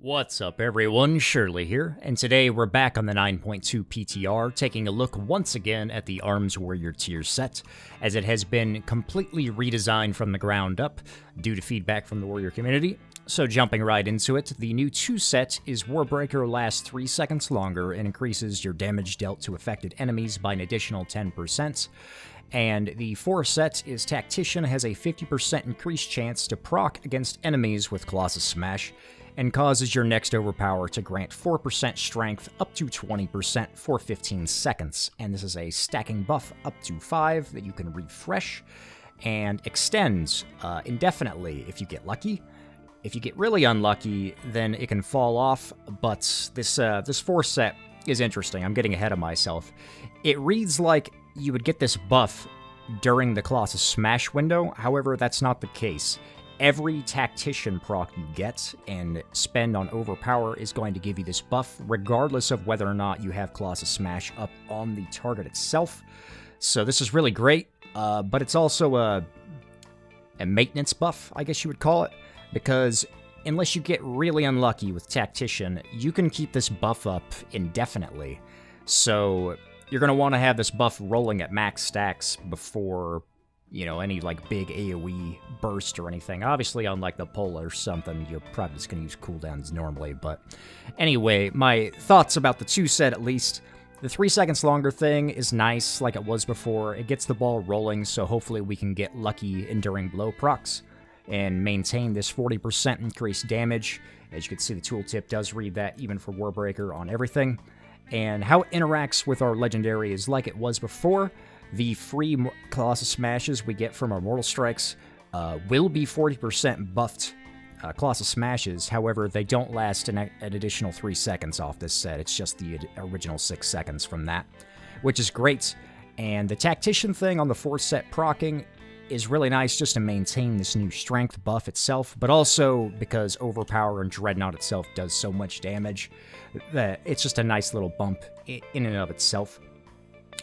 What's up everyone, Shirley here, and today we're back on the 9.2 PTR, taking a look once again at the Arms Warrior tier set, as it has been completely redesigned from the ground up, due to feedback from the Warrior community. So jumping right into it, the new 2 set is Warbreaker lasts 3 seconds longer and increases your damage dealt to affected enemies by an additional 10%. And the 4 set is Tactician has a 50% increased chance to proc against enemies with Colossus Smash, and causes your next overpower to grant 4% strength up to 20% for 15 seconds. And this is a stacking buff up to 5 that you can refresh, and extends indefinitely if you get lucky. If you get really unlucky, then it can fall off, but this 4 set is interesting. I'm getting ahead of myself. It reads like you would get this buff during the Colossus Smash window, however, that's not the case. Every Tactician proc you get and spend on Overpower is going to give you this buff, regardless of whether or not you have Colossus Smash up on the target itself. So this is really great, but it's also a maintenance buff, I guess you would call it, because unless you get really unlucky with Tactician, you can keep this buff up indefinitely. So you're going to want to have this buff rolling at max stacks before, you know, any like big AoE burst or anything. Obviously, on like the pull or something, you're probably just going to use cooldowns normally. But anyway, my thoughts about the 2 set at least. The 3 seconds longer thing is nice like it was before. It gets the ball rolling, so hopefully we can get lucky Enduring Blow procs and maintain this 40% increased damage. As you can see, the tooltip does read that even for Warbreaker on everything. And how it interacts with our legendary is like it was before. The free Colossus Smashes we get from our Mortal Strikes will be 40% buffed Colossus Smashes. However, they don't last an additional 3 seconds off this set. It's just the original 6 seconds from that, which is great. And the Tactician thing on the 4 set proccing is really nice just to maintain this new strength buff itself, but also because Overpower and Dreadnought itself does so much damage that it's just a nice little bump in and of itself.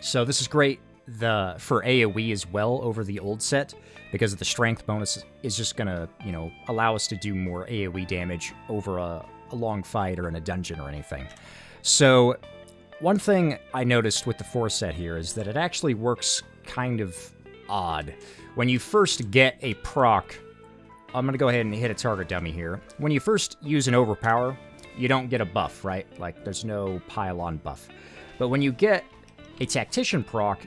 So this is great for AoE as well over the old set, because of the strength bonus is just gonna, you know, allow us to do more AoE damage over a long fight or in a dungeon or anything. So one thing I noticed with the 4 set here is that it actually works kind of odd. When you first get a proc, I'm gonna go ahead and hit a target dummy here. When you first use an Overpower, you don't get a buff, right? Like, there's no pile-on buff. But when you get a Tactician proc,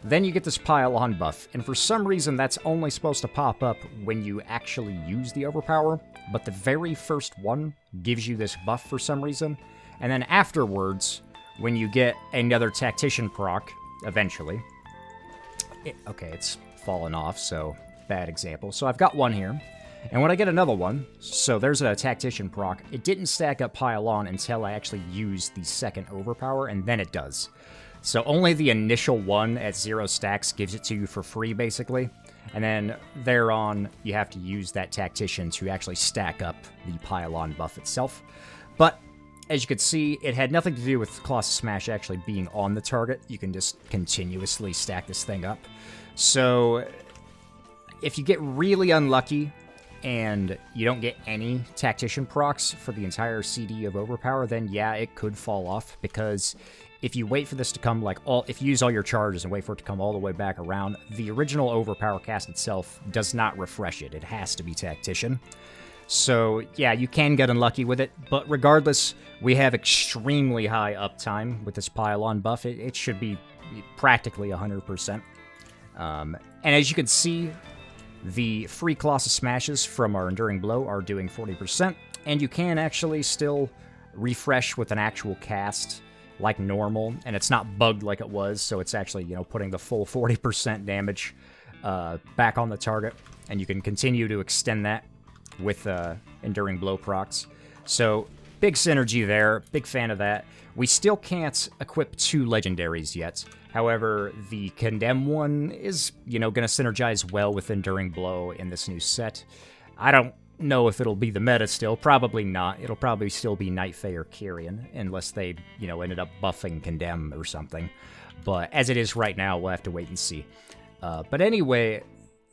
then you get this pile-on buff, and for some reason that's only supposed to pop up when you actually use the Overpower, but the very first one gives you this buff for some reason, and then afterwards, when you get another Tactician proc, eventually, okay, it's fallen off, so bad example. So I've got one here, and when I get another one, so there's a Tactician proc, it didn't stack up pile-on until I actually used the second Overpower, and then it does. So only the initial one at 0 stacks gives it to you for free, basically. And then thereon, you have to use that Tactician to actually stack up the pile-on buff itself. But as you can see, it had nothing to do with Colossus Smash actually being on the target. You can just continuously stack this thing up. So if you get really unlucky and you don't get any Tactician procs for the entire CD of Overpower, then yeah, it could fall off, because if you wait for this to come, like, if you use all your charges and wait for it to come all the way back around, the original Overpower cast itself does not refresh it. It has to be Tactician. So, yeah, you can get unlucky with it, but regardless, we have extremely high uptime with this pile-on buff. It should be practically 100%. And as you can see, the free Colossus Smashes from our Enduring Blow are doing 40%, and you can actually still refresh with an actual cast like normal, and it's not bugged like it was, so it's actually, you know, putting the full 40% damage back on the target, and you can continue to extend that with Enduring Blow procs. So big synergy there, big fan of that. We still can't equip 2 legendaries yet. However, the Condemn one is, you know, going to synergize well with Enduring Blow in this new set. I don't know if it'll be the meta still. Probably not. It'll probably still be Night Fae or Carrion, unless they, you know, ended up buffing Condemn or something. But as it is right now, we'll have to wait and see. But anyway,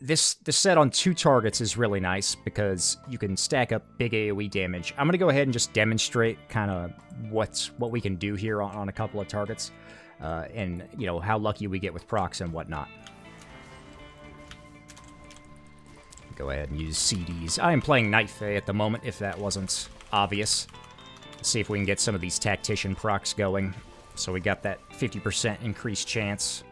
this set on 2 targets is really nice because you can stack up big AoE damage. I'm going to go ahead and just demonstrate kind of what we can do here on a couple of targets. And, you know, how lucky we get with procs and whatnot. Go ahead and use CDs. I am playing Night Fae at the moment, if that wasn't obvious. Let's see if we can get some of these Tactician procs going. So we got that 50% increased chance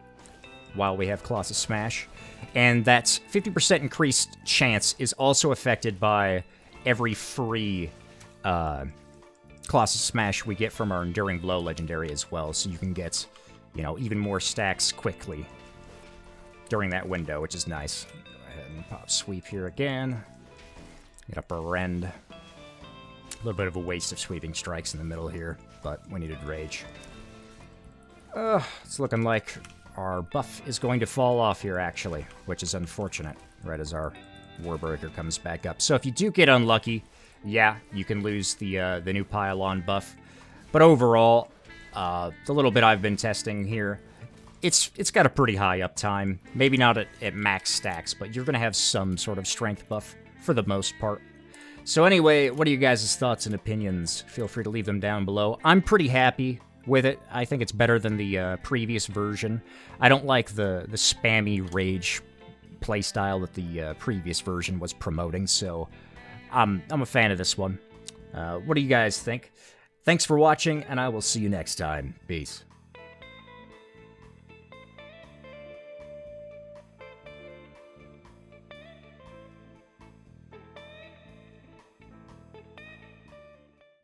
while we have Colossus Smash. And that 50% increased chance is also affected by every free Colossus Smash we get from our Enduring Blow legendary as well. So you can get, you know, even more stacks quickly during that window, which is nice. And pop sweep here again. Get up our rend. A little bit of a waste of sweeping strikes in the middle here, but we needed rage. It's looking like our buff is going to fall off here, actually, which is unfortunate, right as our Warbreaker comes back up. So if you do get unlucky, yeah, you can lose the new pylon buff. But overall, the little bit I've been testing here, it's got a pretty high uptime. Maybe not at max stacks, but you're going to have some sort of strength buff for the most part. So anyway, what are you guys' thoughts and opinions? Feel free to leave them down below. I'm pretty happy with it. I think it's better than the previous version. I don't like the spammy rage playstyle that the previous version was promoting, so I'm a fan of this one. What do you guys think? Thanks for watching, and I will see you next time. Peace.